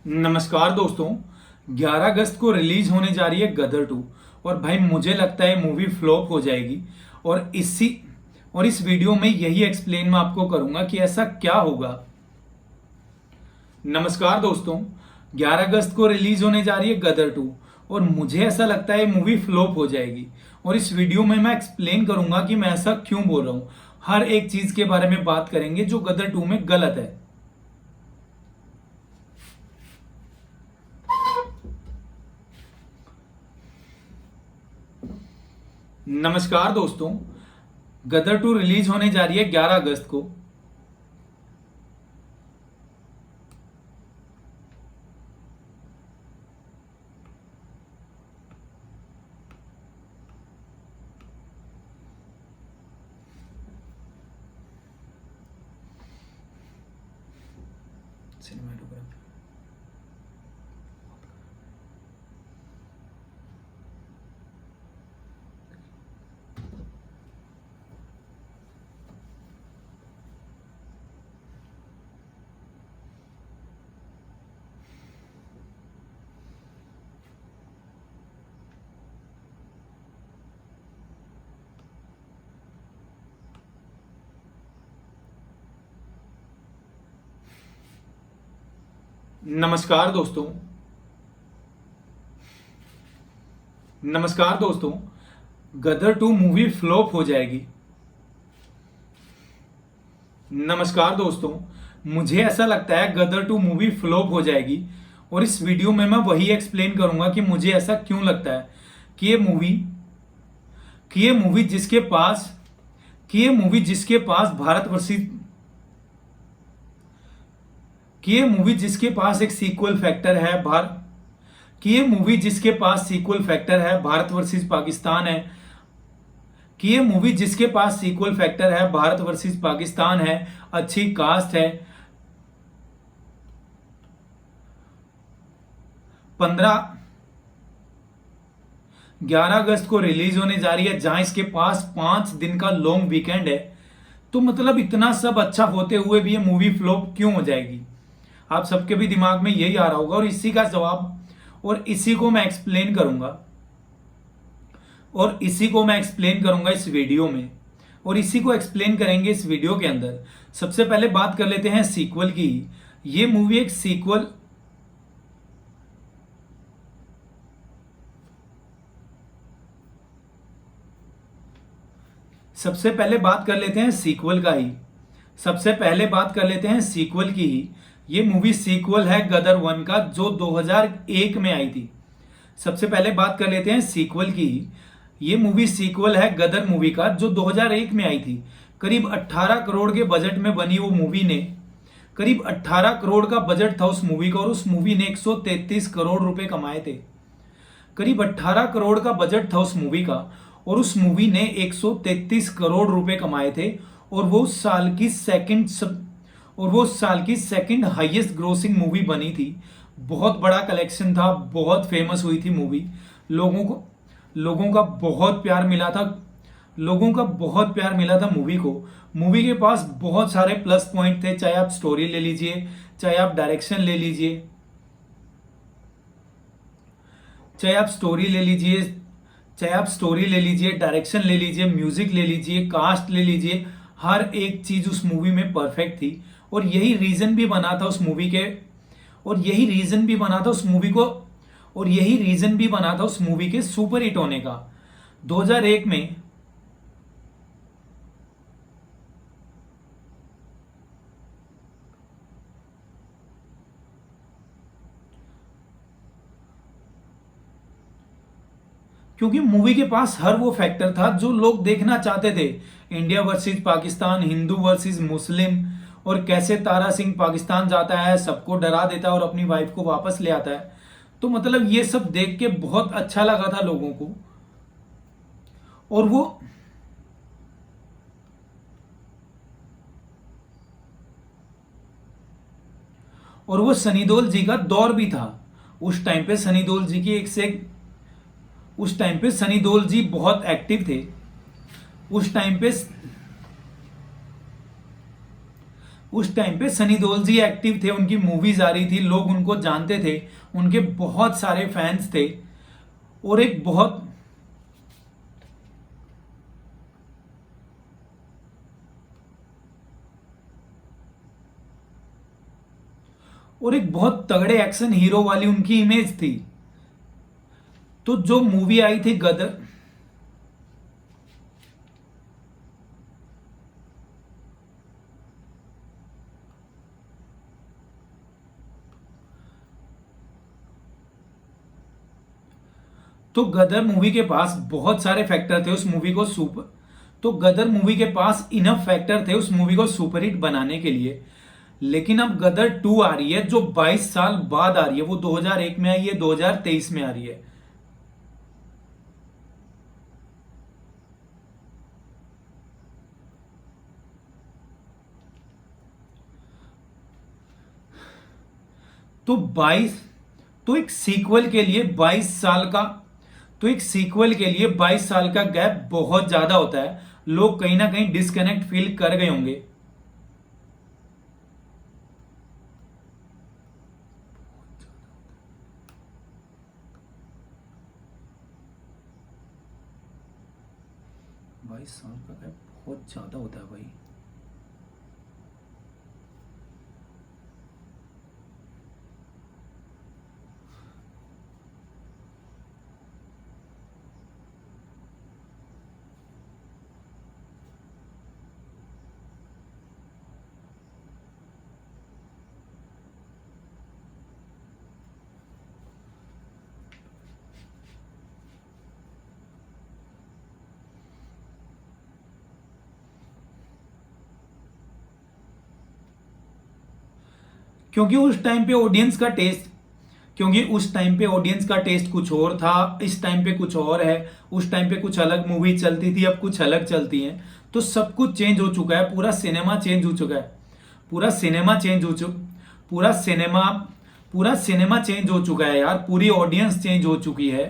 नमस्कार दोस्तों। 11 अगस्त को रिलीज होने जा रही है गदर 2। और भाई मुझे लगता है मूवी फ्लॉप हो जाएगी। और इस वीडियो में यही एक्सप्लेन मैं आपको करूंगा कि ऐसा क्या होगा। नमस्कार दोस्तों। 11 अगस्त को रिलीज होने जा रही है गदर 2 और मुझे ऐसा लगता है मूवी फ्लॉप हो जाएगी। और इस वीडियो में मैं एक्सप्लेन करूंगा कि मैं ऐसा क्यों बोल रहा हूं। हर एक चीज के बारे में बात करेंगे जो गदर 2 में गलत है। नमस्कार दोस्तों। गदर 2 रिलीज होने जा रही है 11 अगस्त को। सिनेमाटोग्राफी। नमस्कार दोस्तों। नमस्कार दोस्तों। गदर 2 मूवी फ्लॉप हो जाएगी। नमस्कार दोस्तों। मुझे ऐसा लगता है गदर 2 मूवी फ्लॉप हो जाएगी। और इस वीडियो में मैं वही एक्सप्लेन करूंगा कि मुझे ऐसा क्यों लगता है कि ये मूवी जिसके पास कि ये मूवी जिसके पास एक सीक्वल फैक्टर है भारत वर्सेस पाकिस्तान है। कि ये मूवी जिसके पास सीक्वल फैक्टर है भारत वर्सेस पाकिस्तान है, अच्छी कास्ट है, 11 अगस्त को रिलीज होने जा रही है, जहां इसके पास 5 दिन का लॉन्ग वीकेंड है। तो मतलब इतना सब अच्छा होते हुए भी ये मूवी फ्लॉप क्यों हो जाएगी? आप सबके भी दिमाग में यही आ रहा होगा। और इसी का जवाब और इसी को मैं एक्सप्लेन करूंगा इस वीडियो में। और इसी को एक्सप्लेन करेंगे इस वीडियो के अंदर। सबसे पहले बात कर लेते हैं सीक्वल की। ये मूवी एक सीक्वल सबसे पहले बात कर लेते हैं सीक्वल की ही। ये मूवी सीक्वल है गदर 1 का, जो 2001 में आई थी। सबसे पहले बात कर लेते हैं सीक्वल की ही। ये मूवी सीक्वल है गदर मूवी का, जो 2001 में आई थी। करीब 18 करोड़ के बजट में बनी वो मूवी ने, करीब 18 करोड़ का बजट था उस मूवी का, और उस मूवी ने 133 करोड़ रुपए कमाए थे। करीब 18 करोड़ का बजट था उस मूवी का, और उस मूवी ने 133 करोड़ रुपए कमाए थे। और वो उस साल की सेकंड हाईएस्ट ग्रोसिंग मूवी बनी थी। बहुत बड़ा कलेक्शन था, बहुत फेमस हुई थी मूवी। लोगों का बहुत प्यार मिला था मूवी को। मूवी के पास बहुत सारे प्लस पॉइंट थे, चाहे आप स्टोरी ले लीजिए, चाहे आप डायरेक्शन ले लीजिए, डायरेक्शन ले लीजिए, म्यूजिक ले लीजिए, कास्ट ले लीजिए। हर एक चीज उस मूवी में परफेक्ट थी। और यही रीजन भी बना था उस मूवी के सुपर हिट होने का 2001 में। क्योंकि मूवी के पास हर वो फैक्टर था जो लोग देखना चाहते थे। India versus Pakistan, Hindu versus Muslim, और कैसे तारा सिंह पाकिस्तान जाता है, सबको डरा देता है और अपनी वाइफ को वापस ले आता है। तो मतलब ये सब देख के बहुत अच्छा लगा था लोगों को। और वो सनी देओल जी का दौर भी था। उस टाइम पे सनी देओल जी बहुत एक्टिव थे। उस टाइम पे उस टाइम पे सनी देओल जी एक्टिव थे, उनकी मूवीज आ रही थी, लोग उनको जानते थे, उनके बहुत सारे फैंस थे। और एक बहुत और एक बहुत तगड़े एक्शन हीरो वाली उनकी इमेज थी। तो जो मूवी आई थी गदर, तो गदर मूवी के पास बहुत सारे फैक्टर थे उस मूवी को सुपर तो गदर मूवी के पास इनफ फैक्टर थे उस मूवी को सुपरहिट बनाने के लिए। लेकिन अब गदर 2 आ रही है जो 22 साल बाद आ रही है, वो 2001 में आई है, 2023 में आ रही है। तो 22 तो एक सीक्वल के लिए 22 साल का तो एक सीक्वल के लिए 22 साल का गैप बहुत ज्यादा होता है। लोग कहीं ना कहीं डिस्कनेक्ट फील कर गए होंगे। बाईस साल का गैप बहुत ज्यादा होता है भाई। क्योंकि उस टाइम पे ऑडियंस का टेस्ट क्योंकि उस टाइम पे ऑडियंस का टेस्ट कुछ और था, इस टाइम पे कुछ और है। उस टाइम पे कुछ अलग मूवी चलती थी, अब कुछ अलग चलती हैं। तो सब कुछ चेंज हो चुका है, पूरा सिनेमा चेंज हो चुका है। पूरा सिनेमा चेंज हो चुका पूरा सिनेमा पूरा सिनेमा चेंज हो चुका है यार, पूरी ऑडियंस चेंज हो चुकी है।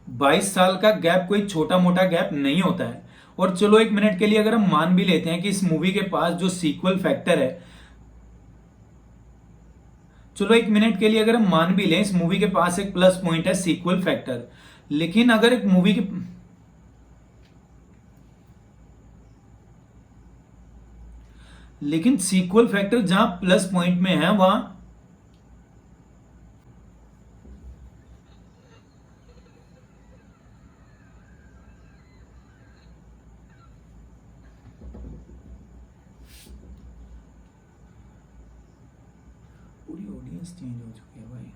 22 साल का गैप कोई छोटा मोटा गैप नहीं होता है। और चलो एक मिनट के लिए अगर हम मान भी लेते हैं कि इस मूवी के पास जो सीक्वल फैक्टर है चलो एक मिनट के लिए अगर हम मान भी लें इस मूवी के पास एक प्लस पॉइंट है सीक्वल फैक्टर। लेकिन अगर एक मूवी के लेकिन सीक्वल फैक्टर जहां प्लस पॉइंट में है वहां पूरी ऑडियंस चेंज हो चुकी है भाई।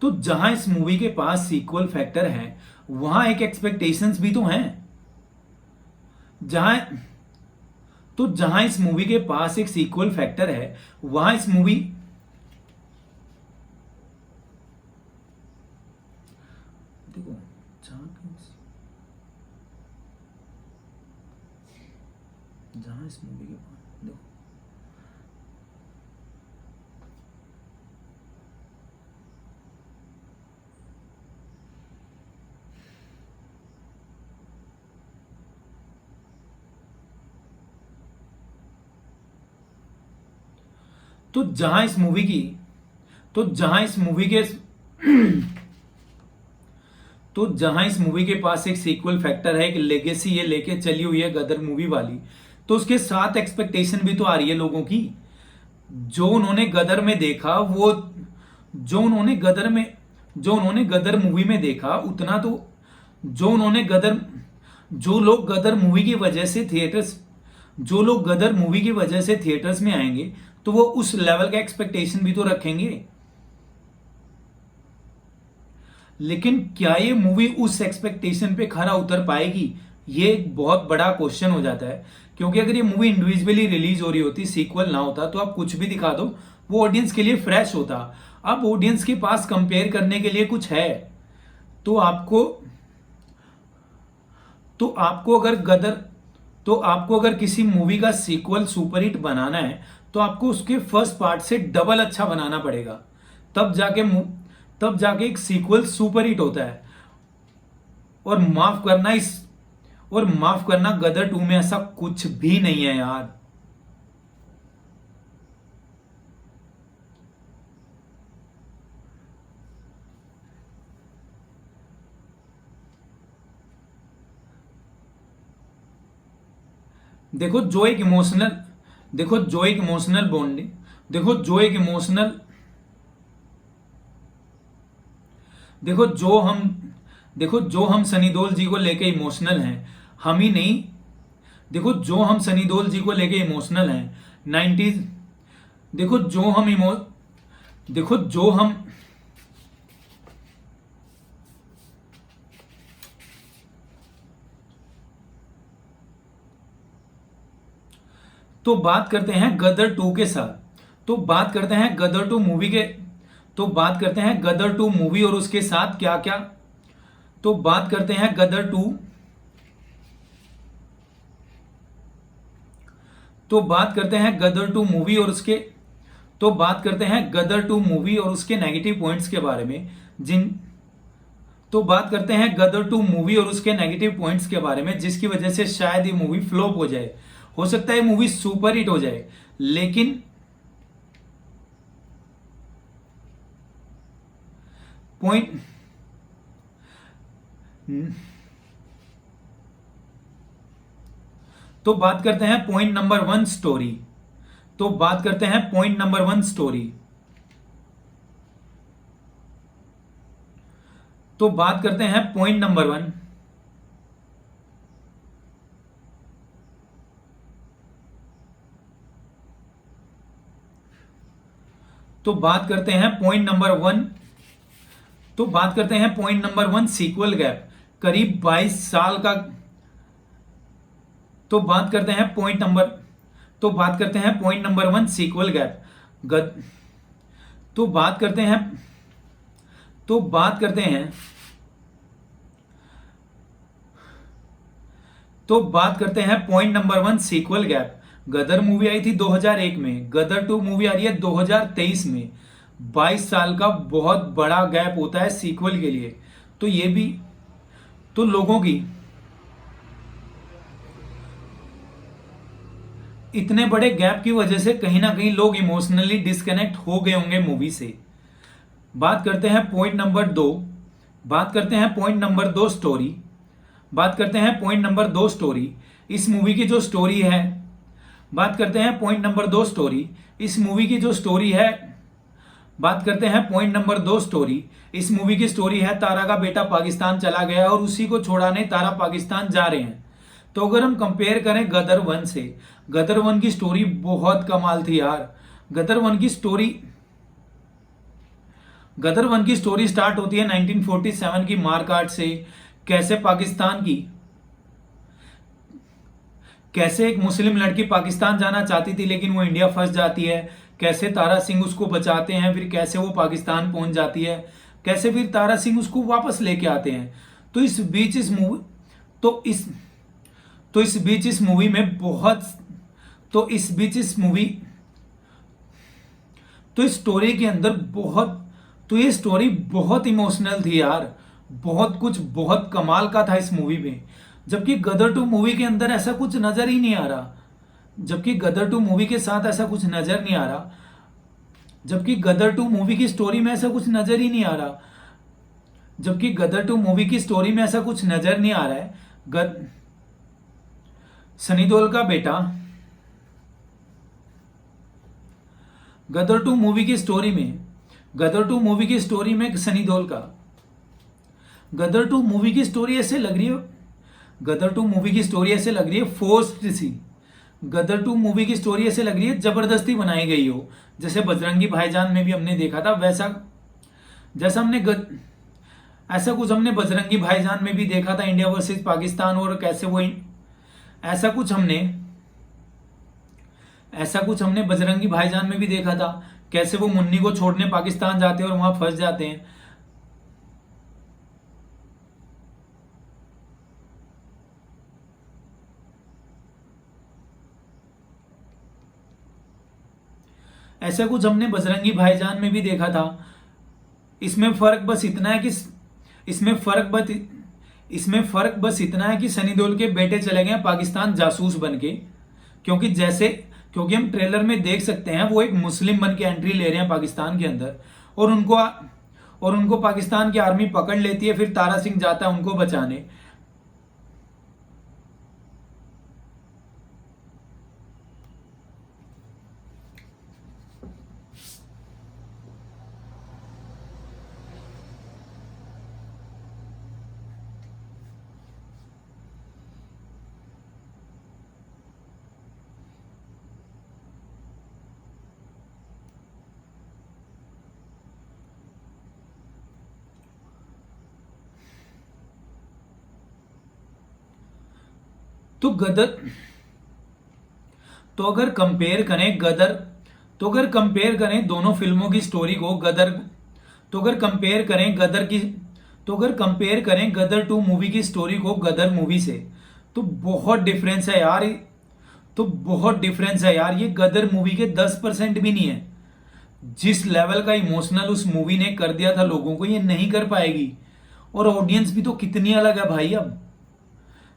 तो जहां इस मूवी के पास सीक्वल फैक्टर है वहां एक एक्सपेक्टेशंस भी तो हैं। जहां जहां इस मूवी के पास एक सीक्वल फैक्टर है वहां इस मूवी देखो जहां इस मूवी के पास देखो तो जहां इस मूवी की तो जहां इस मूवी के तो जहां इस मूवी के पास एक सीक्वल फैक्टर है, एक लेगेसी ये लेके चली हुई है गदर मूवी वाली, तो उसके साथ एक्सपेक्टेशन भी तो आ रही है लोगों की। जो उन्होंने गदर में देखा वो जो उन्होंने गदर मूवी में देखा उतना तो जो उन्होंने गदर जो लोग गदर मूवी की वजह से थिएटर्स जो लोग गदर मूवी की वजह से थिएटर्स में आएंगे तो वो उस लेवल का एक्सपेक्टेशन भी तो रखेंगे। लेकिन क्या ये मूवी उस एक्सपेक्टेशन पे खरा उतर पाएगी, ये एक बहुत बड़ा क्वेश्चन हो जाता है। क्योंकि अगर ये मूवी इंडिविजुअली रिलीज हो रही होती, सीक्वल ना होता, तो आप कुछ भी दिखा दो वो ऑडियंस के लिए फ्रेश होता। अब ऑडियंस के पास कंपेयर करने के लिए कुछ है, तो आपको तो आपको अगर गदर तो आपको अगर किसी मूवी का सीक्वल सुपरहिट बनाना है तो आपको उसके फर्स्ट पार्ट से डबल अच्छा बनाना पड़ेगा, तब जाके एक सीक्वल सुपरहिट होता है। और माफ करना गदर 2 में ऐसा कुछ भी नहीं है यार। देखो जो एक इमोशनल बॉन्डिंग, देखो जो एक इमोशनल, देखो जो हम सनी देओल जी को लेके इमोशनल हैं, हम ही नहीं, देखो जो हम सनी देओल जी को लेके इमोशनल हैं 90s, देखो जो हम तो बात करते हैं गदर 2 के साथ, तो बात करते हैं गदर 2 मूवी के, तो बात करते हैं गदर 2 मूवी और उसके साथ क्या क्या, तो बात करते हैं गदर 2, तो बात करते हैं गदर 2 मूवी और उसके, तो बात करते हैं गदर 2 मूवी और उसके नेगेटिव पॉइंट्स के बारे में, तो बात करते हैं गदर 2 मूवी और उसके नेगेटिव पॉइंट्स के बारे में, जिसकी वजह से शायद ये मूवी फ्लॉप हो जाए, हो सकता है मूवी सुपर हिट हो जाए, लेकिन पॉइंट, तो बात करते हैं पॉइंट नंबर 1 स्टोरी, तो बात करते हैं पॉइंट नंबर 1 स्टोरी, तो बात करते हैं पॉइंट नंबर 1, तो बात करते हैं पॉइंट नंबर 1, तो बात करते हैं पॉइंट नंबर 1 सीक्वल गैप करीब 22 साल का, तो बात करते हैं पॉइंट नंबर, तो बात करते हैं पॉइंट नंबर 1 सीक्वल गैप तो बात करते हैं, तो बात करते हैं, तो बात करते हैं पॉइंट नंबर 1 सीक्वल गैप। गदर मूवी आई थी 2001 में, गदर 2 मूवी आ रही है 2023 में, 22 साल का बहुत बड़ा गैप होता है सीक्वल के लिए। तो ये भी, तो लोगों की इतने बड़े गैप की वजह से कहीं ना कहीं लोग इमोशनली डिस्कनेक्ट हो गए होंगे मूवी से। बात करते हैं पॉइंट नंबर 2, बात करते हैं पॉइंट नंबर 2 स्टोरी, बात करते हैं पॉइंट नंबर 2 स्टोरी। इस मूवी की जो स्टोरी है, बात करते हैं पॉइंट नंबर 2 स्टोरी, इस मूवी की जो स्टोरी है, बात करते हैं पॉइंट नंबर 2 स्टोरी। इस मूवी की स्टोरी है तारा का बेटा पाकिस्तान चला गया और उसी को छोड़ाने तारा पाकिस्तान जा रहे हैं। तो अगर हम कंपेयर करें गदर 1 से, गदर 1 की स्टोरी बहुत कमाल थी यार। गदर 1 की स्टोरी स्टार्ट होती है 1947 की मारकाट से, कैसे पाकिस्तान की, कैसे एक मुस्लिम लड़की पाकिस्तान जाना चाहती थी लेकिन वो इंडिया फंस जाती है, कैसे तारा सिंह उसको बचाते हैं, फिर कैसे वो पाकिस्तान पहुंच जाती है, कैसे फिर तारा सिंह उसको वापस लेके आते हैं। तो इस बीच इस मूवी, तो इस बीच इस मूवी में बहुत, तो इस बीच इस मूवी, तो इस स्टोरी के अंदर बहुत, तो ये स्टोरी बहुत इमोशनल थी यार, बहुत कुछ बहुत कमाल का था इस मूवी में। जबकि गदर 2 मूवी के अंदर ऐसा कुछ नजर ही नहीं आ रहा, जबकि गदर 2 मूवी के साथ ऐसा कुछ नजर नहीं आ रहा, जबकि गदर 2 मूवी की स्टोरी में ऐसा कुछ नजर ही नहीं आ रहा, जबकि गदर 2 मूवी की स्टोरी में ऐसा कुछ नजर नहीं आ रहा है। सनी देओल का बेटा, गदर 2 मूवी की स्टोरी में, गदर 2 मूवी की स्टोरी में सनी देओल का, गदर 2 मूवी की स्टोरी ऐसे लग रही है, गदर 2 मूवी की स्टोरी ऐसे लग रही है फोर्स्ड सी, गदर 2 मूवी की स्टोरी ऐसे लग रही है जबरदस्ती बनाई गई हो, जैसे बजरंगी भाईजान में भी हमने देखा था वैसा, जैसा ऐसा कुछ हमने बजरंगी भाईजान में भी देखा था, इंडिया वर्सेस पाकिस्तान, और कैसे वो ऐसा कुछ हमने बजरंगी भाईजान में भी देखा था, कैसे वो मुन्नी को छोड़ने पाकिस्तान जाते हैं और वहां फंस जाते हैं। ऐसा कुछ हमने बजरंगी भाईजान में भी देखा था। इसमें फर्क बस इतना है कि इसमें फर्क इसमें फर्क बस इतना है कि सनी देओल के बेटे चले गए हैं पाकिस्तान जासूस बन के, क्योंकि हम ट्रेलर में देख सकते हैं वो एक मुस्लिम बन के एंट्री ले रहे हैं पाकिस्तान के अंदर, और उनको पाकिस्तान की आर्मी पकड़ लेती है। फिर तारा सिंह जाता है उनको बचाने। तो गदर तो अगर कंपेयर करें गदर तो अगर कंपेयर करें दोनों फिल्मों की स्टोरी को, तो अगर कंपेयर करें गदर 2 मूवी की स्टोरी को गदर मूवी से, तो बहुत डिफरेंस है यार। ये गदर मूवी के 10% भी नहीं है। जिस लेवल का इमोशनल उस मूवी ने कर दिया था लोगों को, ये नहीं कर पाएगी। और ऑडियंस भी तो कितनी अलग है भाई। अब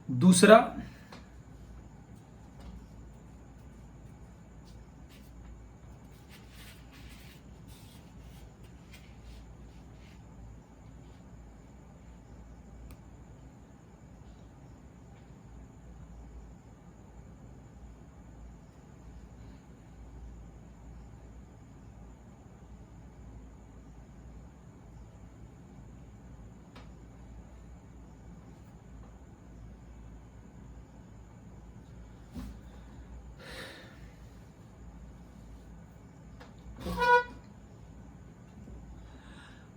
दूसरा,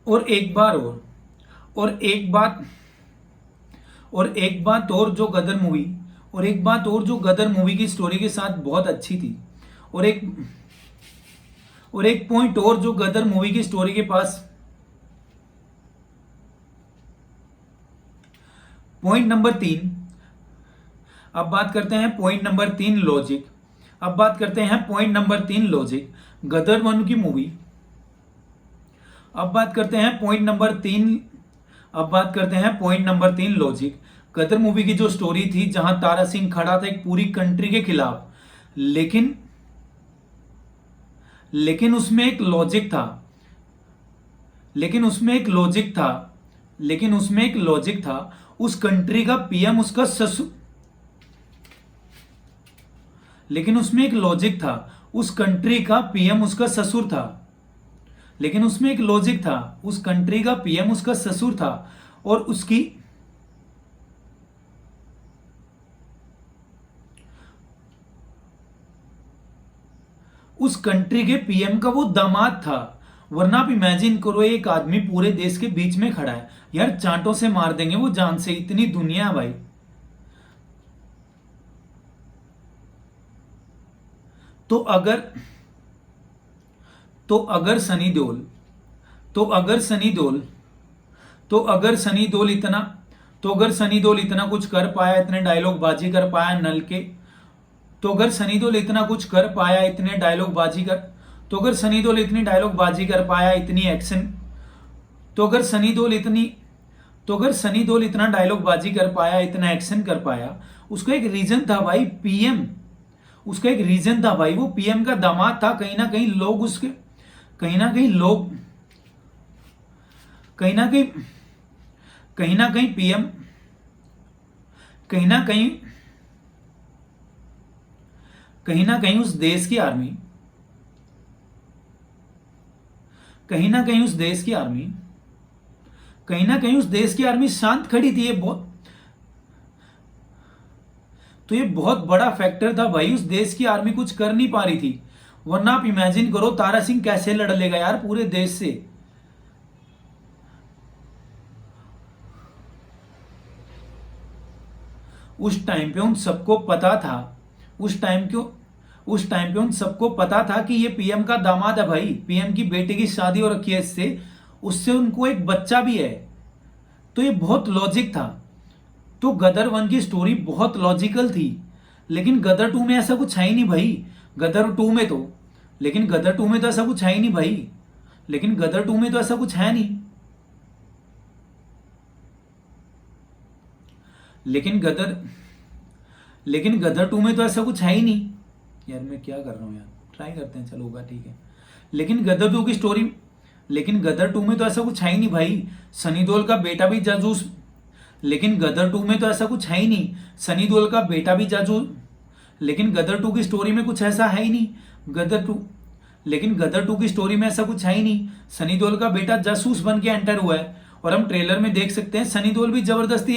और एक बार और एक बात और एक बात और जो गदर मूवी की स्टोरी के साथ बहुत अच्छी थी, और एक पॉइंट और जो गदर मूवी की स्टोरी के पास, पॉइंट नंबर 3। अब बात करते हैं पॉइंट नंबर 3 लॉजिक। गदर 1 की मूवी। अब बात करते हैं पॉइंट नंबर 3 लॉजिक। गदर मूवी की जो स्टोरी थी, जहां तारा सिंह खड़ा था एक पूरी कंट्री के खिलाफ, लेकिन उसमें एक लॉजिक था। उस कंट्री का पीएम उसका ससुर लेकिन उसमें एक लॉजिक था। उस कंट्री का पीएम उसका ससुर था। और उस कंट्री के पीएम का वो दामाद था। वरना आप इमेजिन करो, एक आदमी पूरे देश के बीच में खड़ा है यार, चांटों से मार देंगे वो जान से, इतनी दुनिया है भाई। तो अगर सनी देओल इतना कुछ कर पाया, इतने डायलॉग बाजी कर पाया नल के, तो अगर सनी देओल इतना कुछ कर पाया, इतनी डायलॉग बाजी कर पाया, इतनी एक्शन, तो अगर सनी देओल इतना डायलॉग बाजी कर पाया, इतना एक्शन कर पाया, उसका एक रीजन था भाई, पीएम। वो पीएम का दामाद था। कहीं ना कहीं लोग उस देश की आर्मी शांत खड़ी थी। ये बहुत बड़ा फैक्टर था भाई। उस देश की आर्मी कुछ कर नहीं पा रही थी। वरना आप इमेजिन करो, तारा सिंह कैसे लड़ लेगा यार पूरे देश से। उस टाइम पे उन सबको पता था कि ये पीएम का दामाद है भाई, पीएम की बेटे की शादी हो रखी है उससे उनको एक बच्चा भी है। तो ये बहुत लॉजिक था। तो गदर 1 की स्टोरी बहुत लॉजिकल थी, लेकिन गदर 2 में ऐसा कुछ है ही नहीं भाई। गदर 2 में तो ऐसा कुछ है ही नहीं भाई। लेकिन गदर लेकिन गदर 2 में तो ऐसा कुछ है ही नहीं। यार मैं क्या कर रहा हूँ यार, ट्राई करते हैं, चलो होगा ठीक है। लेकिन गदर 2 की स्टोरी लेकिन गदर 2 में तो ऐसा कुछ है ही नहीं भाई। सनी देओल का बेटा भी जासूस लेकिन गदर 2 में तो ऐसा कुछ है ही नहीं। सनी देओल का बेटा भी जासूस लेकिन गदर 2 की स्टोरी में कुछ ऐसा है ही नहीं। गदर 2 की स्टोरी में ऐसा कुछ है ही नहीं। सनी देओल का बेटा जासूस बन के एंटर हुआ है और हम ट्रेलर में देख सकते हैं सनी देओल भी जबरदस्ती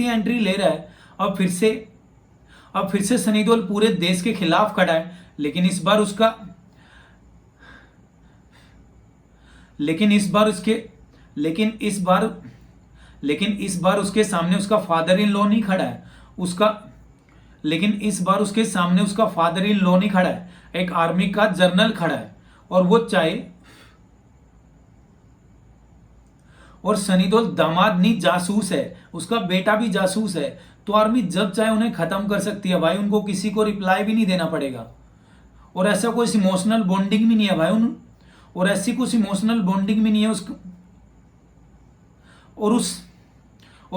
एंट्री ले रहा है। अब फिर से सनी देओल पूरे देश के खिलाफ खड़ा है। लेकिन इस बार उसके सामने उसका फादर इन लॉ नहीं खड़ा है। एक आर्मी का जनरल खड़ा है और सनी देओल दामाद नहीं जासूस है, उसका बेटा भी जासूस है। तो आर्मी जब चाहे उन्हें खत्म कर सकती है भाई, उनको किसी को रिप्लाई भी नहीं देना पड़ेगा। और ऐसा कोई इमोशनल बॉन्डिंग भी नहीं है भाई और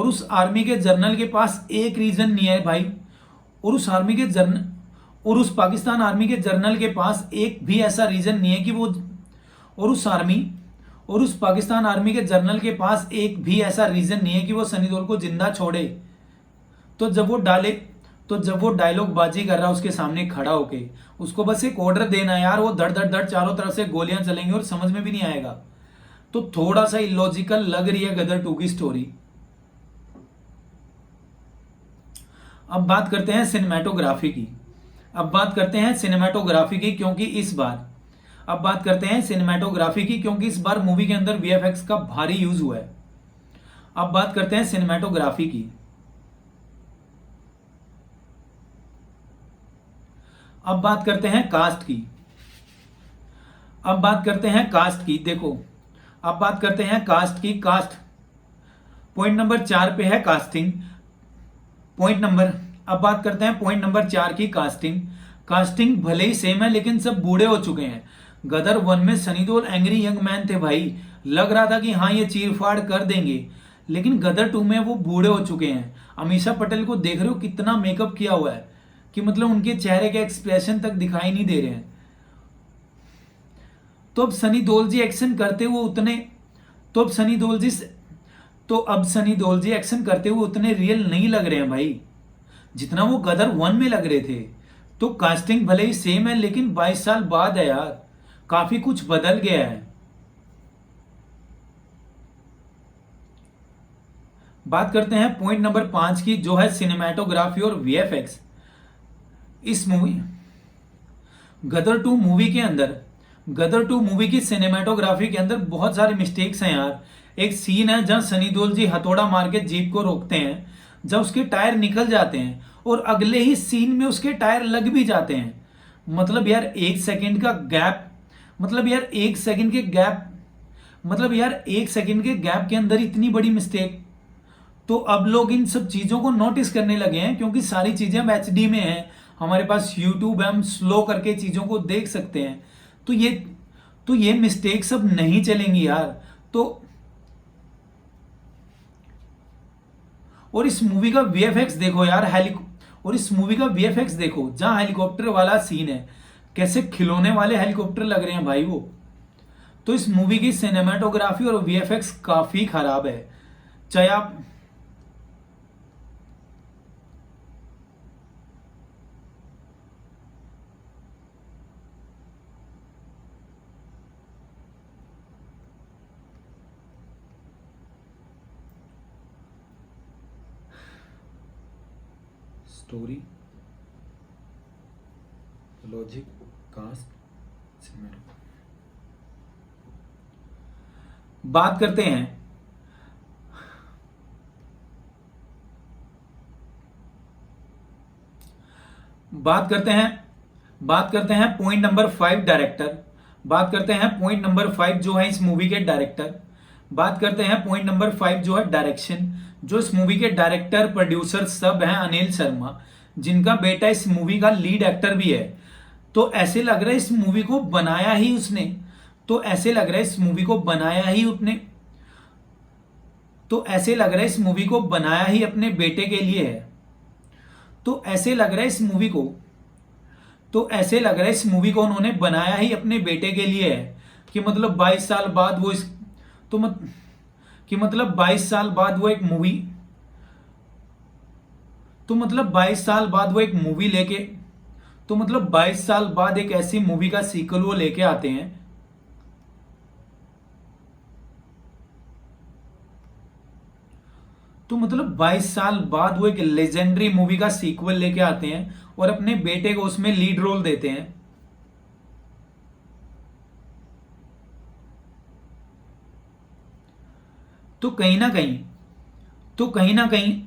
उस आर्मी के जनरल के पास एक रीजन नहीं है भाई। और उस पाकिस्तान आर्मी के जनरल के पास एक भी ऐसा रीजन नहीं है कि वो पाकिस्तान आर्मी के जनरल के पास एक भी ऐसा रीजन नहीं है कि वो सनी देओल को जिंदा छोड़े। तो जब वो डायलॉग बाजी कर रहा है उसके सामने खड़ा होके, उसको बस एक ऑर्डर देना है यार, वो धड़ धड़ धड़ चारों तरफ से गोलियां चलेंगी और समझ में भी नहीं आएगा। तो थोड़ा सा इलॉजिकल लग रही है गदर 2 की स्टोरी। अब बात करते हैं सिनेमेटोग्राफी की, क्योंकि इस बार मूवी के अंदर वीएफएक्स का भारी यूज हुआ है। अब बात करते हैं सिनेमेटोग्राफी की। अब बात करते हैं कास्ट की। कास्ट पॉइंट नंबर 4 पे है कास्टिंग। अब बात करते हैं पॉइंट नंबर 4 की कास्टिंग भले ही सेम है लेकिन सब बूढ़े हो चुके हैं। गदर 1 में Sunny Deol angry young man थे भाई, लग रहा था कि हाँ ये चीरफाड़ कर देंगे। लेकिन गदर 2 में वो बूढ़े हो चुके हैं। अमीषा पटेल को देख रहे हो कितना मेकअप किया हुआ है कि मतलब उनके चेहरे के एक्सप्रेशन तक दिखाई नहीं दे रहे हैं। तो अब सनी देओल जी एक्शन करते हुए उतने रियल नहीं लग रहे हैं भाई जितना वो गदर 1 में लग रहे थे। तो कास्टिंग भले ही सेम है लेकिन 22 साल बाद है यार, काफी कुछ बदल गया है। बात करते हैं पॉइंट नंबर 5 की, जो है सिनेमैटोग्राफी और वीएफएक्स। इस मूवी गदर 2 मूवी की सिनेमैटोग्राफी के अंदर बहुत सारे मिस्टेक्स हैं यार। एक सीन है जहां सनी देओल जी हथौड़ा मार के जीप को रोकते हैं, जब उसके टायर निकल जाते हैं और अगले ही सीन में उसके टायर लग भी जाते हैं। मतलब यार 1 सेकंड का गैप, मतलब यार 1 सेकंड के गैप के अंदर इतनी बड़ी मिस्टेक। तो अब लोग इन सब चीजों को नोटिस करने लगे हैं क्योंकि सारी चीजें हम एचडी में हैं, हमारे पास यूट्यूब है, हम स्लो करके चीजों को देख सकते हैं। तो ये मिस्टेक सब नहीं चलेंगी यार। तो और इस मूवी का वीएफएक्स देखो यार, जहां हेलीकॉप्टर वाला सीन है, कैसे खिलौने वाले हेलीकॉप्टर लग रहे हैं भाई वो। तो इस मूवी की सिनेमेटोग्राफी और वीएफएक्स काफी खराब है। चाहे आप स्टोरी, लॉजिक, कास्ट, बात करते हैं पॉइंट नंबर 5 डायरेक्टर। बात करते हैं पॉइंट नंबर 5 जो है इस मूवी के डायरेक्टर। बात करते हैं पॉइंट नंबर 5 जो है डायरेक्शन। जो इस मूवी के डायरेक्टर प्रोड्यूसर सब हैं अनिल शर्मा, जिनका बेटा इस मूवी का लीड एक्टर भी है। तो ऐसे लग रहा है इस मूवी को बनाया ही उसने। तो ऐसे लग रहा है इस मूवी को बनाया ही अपने बेटे के लिए है। तो ऐसे लग रहा है इस मूवी को तो ऐसे लग रहा है इस मूवी को उन्होंने बनाया ही अपने बेटे के लिए है कि मतलब 22 साल बाद वो इस तो मत कि मतलब 22 साल बाद वो एक मूवी तो मतलब 22 साल बाद वो एक मूवी लेके तो मतलब 22 साल बाद एक ऐसी मूवी का सीक्वल वो लेके आते हैं। तो मतलब 22 साल बाद वो एक लेजेंडरी मूवी का सीक्वल लेके आते हैं और अपने बेटे को उसमें लीड रोल देते हैं। तो कहीं ना कहीं तो कहीं ना कहीं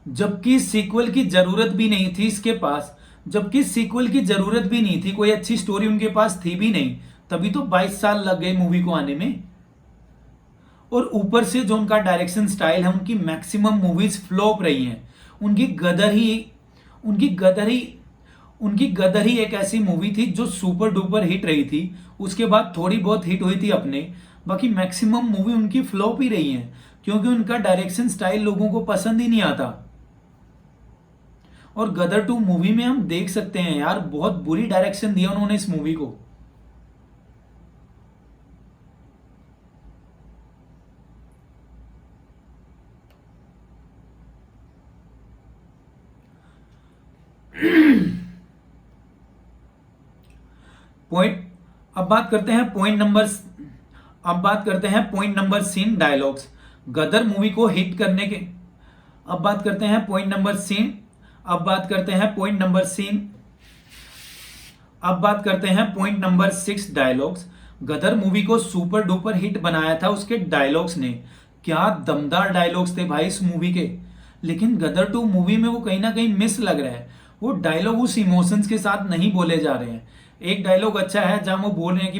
जबकि सीक्वल की जरूरत भी नहीं थी इसके पास, जबकि सीक्वल की जरूरत भी नहीं थी, कोई अच्छी स्टोरी उनके पास थी भी नहीं, तभी तो 22 साल लग गए मूवी को आने में। और ऊपर से जो उनका डायरेक्शन स्टाइल है, उनकी मैक्सिमम मूवीज फ्लॉप रही हैं। उनकी गदर ही उनकी गदर ही उनकी गदर ही एक ऐसी मूवी थी जो सुपर डुपर हिट रही थी। उसके बाद थोड़ी बहुत हिट हुई थी अपने, बाकी मैक्सिमम मूवी उनकी फ्लॉप ही रही हैं क्योंकि उनका डायरेक्शन स्टाइल लोगों को पसंद ही नहीं आता। और गदर 2 मूवी में हम देख सकते हैं यार, बहुत बुरी डायरेक्शन दिया उन्होंने इस मूवी को। पॉइंट अब बात करते हैं पॉइंट नंबर सीन डायलॉग्स। गदर मूवी को हिट करने के अब बात करते हैं पॉइंट नंबर सीन अब बात करते हैं पॉइंट नंबर सीन अब बात करते हैं पॉइंट नंबर 6 डायलॉग्स। गदर मूवी को सुपर डुपर हिट बनाया था उसके डायलॉग्स ने। क्या दमदार डायलॉग्स थे भाई इस मूवी के। लेकिन गदर 2 मूवी में वो कहीं ना कहीं मिस लग रहा है। वो डायलॉग उस इमोशंस के साथ नहीं बोले जा रहे हैं। एक डायलॉग अच्छा है जहां वो बोल रहे हैं कि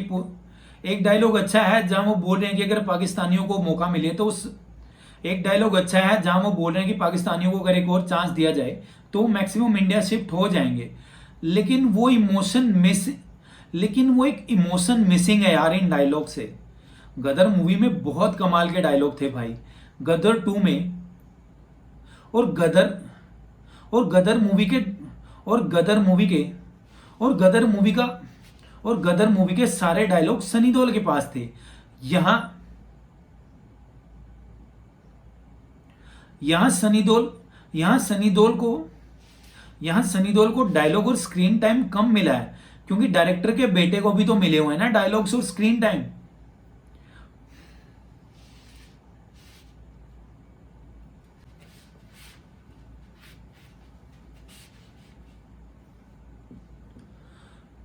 एक डायलॉग अच्छा है जहां वो बोल रहे हैं कि अगर पाकिस्तानियों को मौका मिले तो उस एक डायलॉग अच्छा है जहां वो बोल रहे हैं कि पाकिस्तानियों को अगर एक और चांस दिया जाए तो मैक्सिमम इंडिया शिफ्ट हो जाएंगे। लेकिन वो एक इमोशन मिसिंग है यार इन डायलॉग से। गदर मूवी में बहुत कमाल के डायलॉग थे भाई। गदर 2 में और गदर और गदर मूवी के और गदर मूवी के और गदर मूवी का और गदर मूवी के सारे डायलॉग सनी देओल के पास थे। यहां यहां सनी देओल यहां सनी देओल को यहां सनी देओल को डायलॉग और स्क्रीन टाइम कम मिला है क्योंकि डायरेक्टर के बेटे को भी तो मिले हुए हैं ना डायलॉग्स और स्क्रीन टाइम।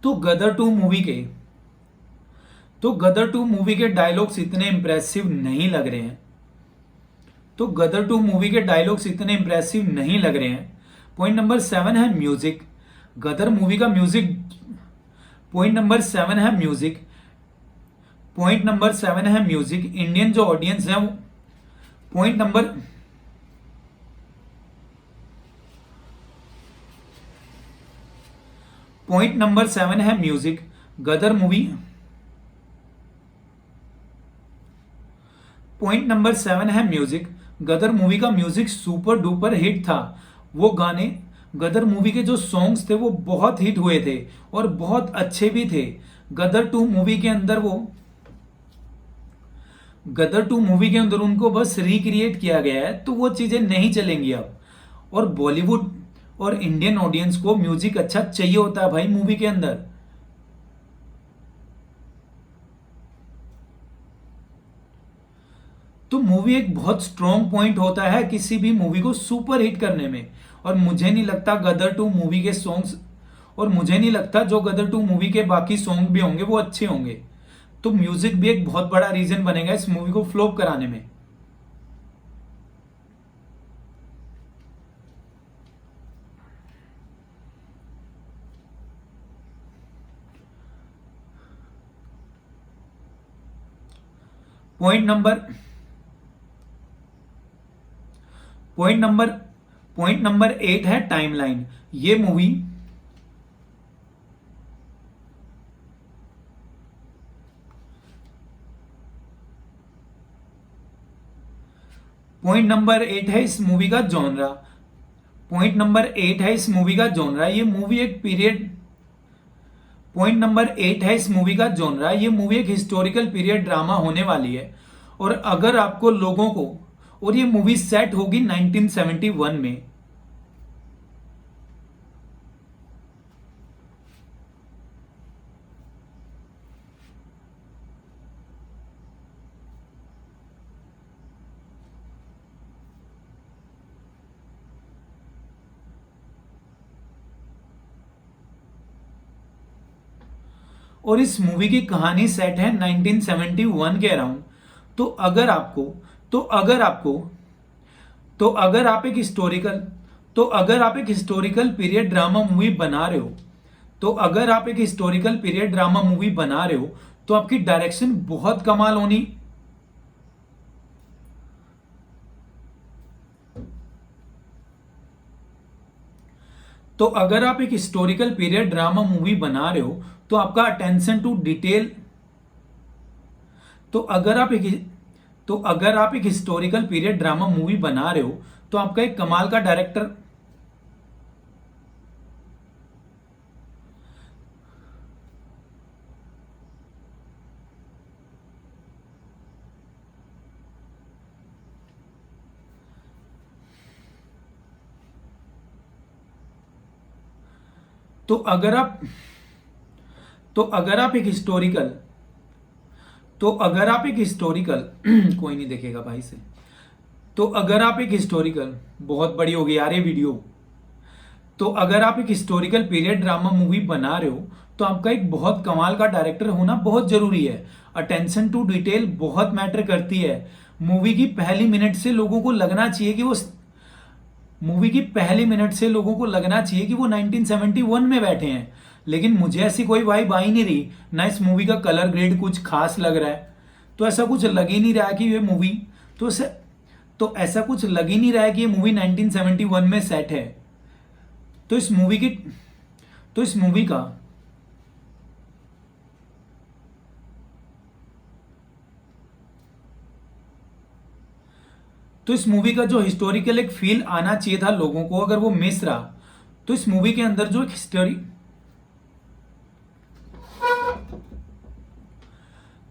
तो गदर 2 मूवी के तो गदर 2 मूवी के डायलॉग्स इतने इंप्रेसिव नहीं लग रहे हैं तो गदर 2 मूवी के डायलॉग्स इतने इंप्रेसिव नहीं लग रहे हैं। पॉइंट नंबर 7 है म्यूजिक। गदर मूवी का म्यूजिक पॉइंट नंबर 7 है म्यूजिक पॉइंट नंबर 7 है म्यूजिक। इंडियन जो ऑडियंस है वो पॉइंट नंबर पॉइंट नंबर 7 है म्यूजिक। गदर मूवी पॉइंट नंबर 7 है म्यूजिक। गदर मूवी का म्यूजिक सुपर डुपर हिट था। वो गाने गदर मूवी के जो सॉन्ग्स थे वो बहुत हिट हुए थे और बहुत अच्छे भी थे। गदर 2 मूवी के अंदर उनको बस रिक्रिएट किया गया है तो वो चीजें नहीं चलेंगी अब। और बॉलीवुड और इंडियन ऑडियंस को म्यूजिक अच्छा चाहिए होता है भाई मूवी के अंदर। तो मूवी एक बहुत स्ट्रॉन्ग पॉइंट होता है किसी भी मूवी को सुपर हिट करने में। और मुझे नहीं लगता जो गदर 2 मूवी के बाकी सॉन्ग भी होंगे वो अच्छे होंगे। तो म्यूजिक भी एक बहुत बड़ा रीजन बनेगा इस मूवी को फ्लॉप कराने में। पॉइंट नंबर पॉइंट नंबर 8 है टाइमलाइन। ये मूवी पॉइंट नंबर 8 है इस मूवी का जॉनरा। पॉइंट नंबर 8 है इस मूवी का जॉनरा। ये मूवी एक पीरियड पॉइंट नंबर 8 है इस मूवी का जॉनरा। ये मूवी एक हिस्टोरिकल पीरियड ड्रामा होने वाली है। और अगर आपको लोगों को और ये मूवी सेट होगी 1971 में। और इस मूवी की कहानी सेट है 1971 के अराउंड। तो अगर आपको तो अगर आपको तो अगर आप एक हिस्टोरिकल तो अगर आप एक हिस्टोरिकल पीरियड ड्रामा मूवी बना रहे हो तो अगर आप एक हिस्टोरिकल पीरियड ड्रामा मूवी बना रहे हो तो आपकी डायरेक्शन बहुत कमाल होनी। तो अगर आप एक हिस्टोरिकल पीरियड ड्रामा मूवी बना रहे हो तो आपका अटेंशन टू डिटेल तो अगर आप एक हिस्टोरिकल पीरियड ड्रामा मूवी बना रहे हो तो आपका एक कमाल का डायरेक्टर तो अगर आप तो अगर आप एक हिस्टोरिकल कोई नहीं देखेगा भाई से। तो अगर आप एक हिस्टोरिकल बहुत बड़ी हो गई यार ये वीडियो। तो अगर आप एक हिस्टोरिकल पीरियड ड्रामा मूवी बना रहे हो तो आपका एक बहुत कमाल का डायरेक्टर होना बहुत जरूरी है। अटेंशन टू डिटेल बहुत मैटर करती है। मूवी की पहली मिनट से लोगों को लगना चाहिए कि वो 1971 में बैठे हैं। लेकिन मुझे ऐसी कोई वाइब आ ही नहीं रही ना। इस मूवी का कलर ग्रेड कुछ खास लग रहा है। तो ऐसा कुछ लग ही नहीं रहा कि ये मूवी ऐसा कुछ लग ही नहीं रहा है कि ये मूवी 1971 में सेट है। तो इस मूवी का जो हिस्टोरिकल एक फील आना चाहिए था लोगों को, अगर वो मिस रहा तो इस मूवी के अंदर जो एक हिस्टोरी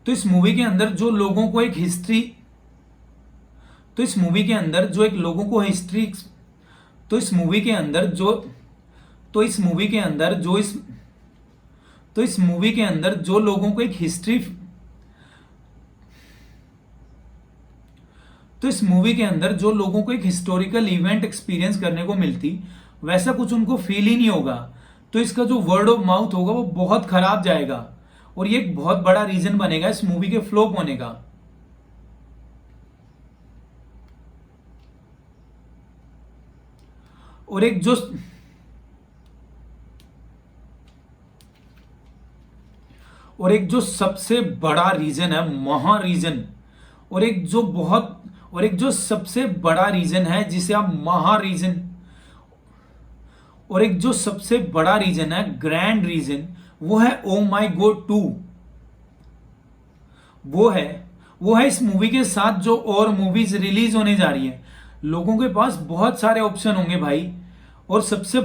तो इस मूवी के अंदर जो लोगों को एक हिस्ट्री तो इस मूवी के अंदर जो एक लोगों को हिस्ट्री तो इस मूवी के अंदर जो तो इस मूवी के अंदर जो इस तो इस मूवी के अंदर जो लोगों को एक हिस्ट्री तो इस मूवी के अंदर जो लोगों को एक हिस्टोरिकल इवेंट एक्सपीरियंस करने को मिलती वैसा कुछ उनको फील ही नहीं होगा। तो इसका जो वर्ड ऑफ माउथ होगा वो बहुत खराब जाएगा और ये एक बहुत बड़ा रीजन बनेगा इस मूवी के फ्लॉप होने का। और एक जो सबसे बड़ा रीजन है, महा रीजन, और एक जो सबसे बड़ा रीजन है जिसे आप महा रीजन और एक जो सबसे बड़ा रीजन है, ग्रैंड रीजन, वो है ओ माई गॉड 2। वो है इस मूवी के साथ जो और मूवीज रिलीज होने जा रही हैं। लोगों के पास बहुत सारे ऑप्शन होंगे भाई। और सबसे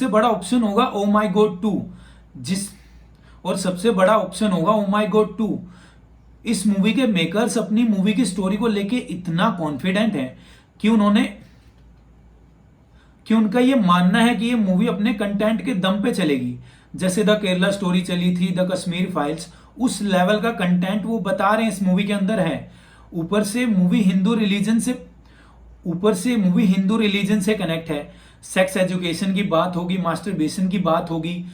बड़ा ऑप्शन होगा ओ माई गॉड 2 इस मूवी के मेकर्स अपनी मूवी की स्टोरी को लेके इतना कॉन्फिडेंट है कि उनका ये मानना है कि ये मूवी अपने कंटेंट के दम पे चलेगी। जैसे द केरला स्टोरी चली थी, द कश्मीर फाइल्स, उस लेवल का कंटेंट वो बता रहे हैं इस मूवी के अंदर है। ऊपर से मूवी हिंदू रिलीजन से कनेक्ट है। सेक्स एजुकेशन की बात होगी, मास्टरबेशन की बात होगी,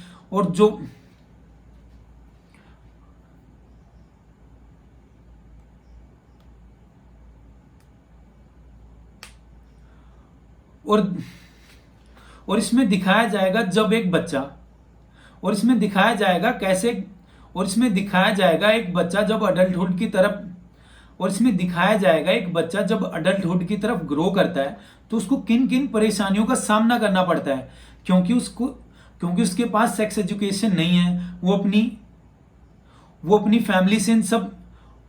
और इसमें दिखाया जाएगा जब एक बच्चा और इसमें दिखाया जाएगा कैसे और इसमें दिखाया जाएगा एक बच्चा जब अडल्टहुड की तरफ ग्रो करता है तो उसको किन किन परेशानियों का सामना करना पड़ता है। क्योंकि उसके पास सेक्स एजुकेशन नहीं है। वो अपनी फैमिली से इन सब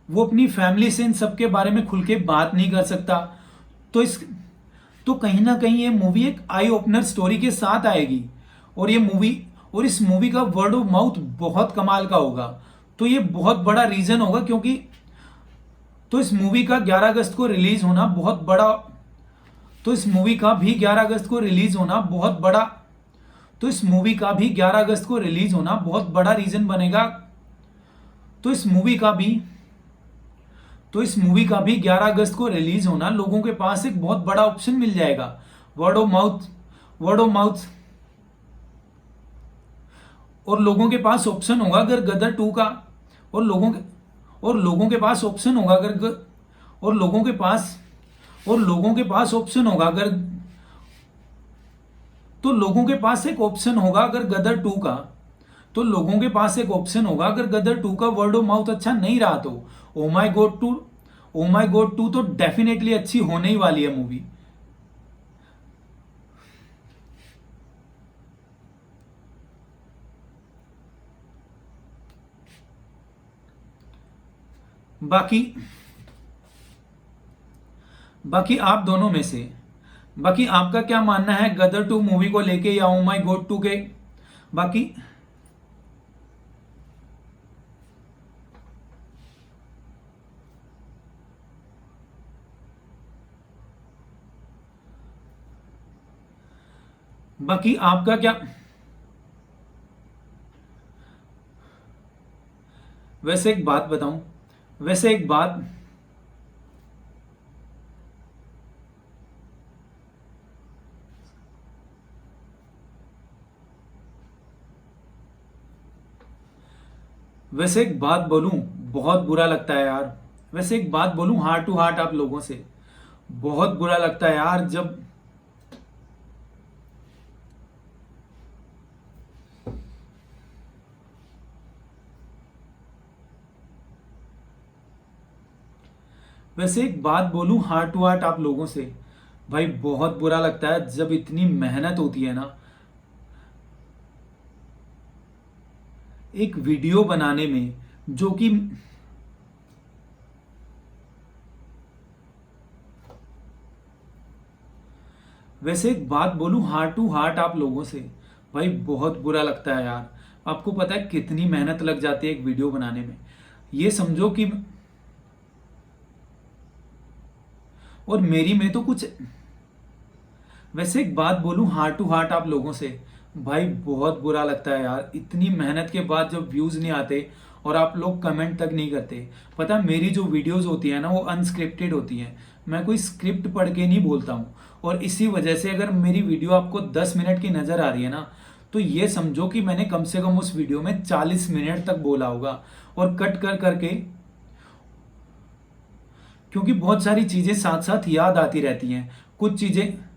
वो अपनी फैमिली से इन सब के बारे में खुल के बात नहीं कर सकता। तो इस तो कहीं ना कहीं ये मूवी एक आई ओपनर स्टोरी के साथ आएगी, और इस मूवी का वर्ड ऑफ माउथ बहुत कमाल का होगा। तो ये बहुत बड़ा रीजन होगा, क्योंकि तो इस मूवी का 11 अगस्त को रिलीज होना बहुत बड़ा तो इस मूवी का भी 11 अगस्त को रिलीज होना बहुत बड़ा तो इस मूवी का भी 11 अगस्त को रिलीज होना बहुत बड़ा रीजन बनेगा। तो इस मूवी का भी 11 अगस्त को रिलीज होना लोगों के पास एक बहुत बड़ा ऑप्शन मिल जाएगा। वर्ड ऑफ माउथ और लोगों के पास ऑप्शन होगा अगर गदर 2 का और लोगों के पास ऑप्शन होगा अगर और लोगों के पास ऑप्शन होगा अगर तो लोगों के पास एक ऑप्शन होगा अगर गदर 2 का तो लोगों के पास एक ऑप्शन होगा अगर गदर 2 का वर्ड ऑफ माउथ अच्छा नहीं रहा तो ओ माई गॉड 2 तो डेफिनेटली अच्छी होने ही वाली है मूवी। बाकी आप दोनों में से बाकी आपका क्या मानना है गदर 2 मूवी को लेके या ओ माई गॉड 2 के? बाकी आपका क्या वैसे एक बात बताऊं वैसे एक बात वैसे एक बात बोलूं, बहुत बुरा लगता है यार। वैसे एक बात बोलूं हार्ट टू हार्ट आप लोगों से, बहुत बुरा लगता है यार जब वैसे एक बात बोलूं हार्ट टू हार्ट आप लोगों से, भाई बहुत बुरा लगता है जब इतनी मेहनत होती है ना एक वीडियो बनाने में, जो कि वैसे एक बात बोलूं हार्ट टू हार्ट आप लोगों से, भाई बहुत बुरा लगता है यार। आपको पता है कितनी मेहनत लग जाती है एक वीडियो बनाने में, ये समझो कि और मेरी में तो कुछ वैसे एक बात बोलूं हार्ट टू हार्ट आप लोगों से, भाई बहुत बुरा लगता है यार इतनी मेहनत के बाद जब व्यूज नहीं आते और आप लोग कमेंट तक नहीं करते। पता है मेरी जो वीडियोस होती है ना वो अनस्क्रिप्टेड होती हैं, मैं कोई स्क्रिप्ट पढ़ के नहीं बोलता हूँ। और इसी वजह से अगर मेरी वीडियो आपको 10 मिनट की नजर आ रही है ना तो ये समझो कि मैंने कम से कम उस वीडियो में 40 मिनट तक बोला होगा, और कट कर करके, क्योंकि बहुत सारी चीजें साथ साथ याद आती रहती हैं। कुछ चीजें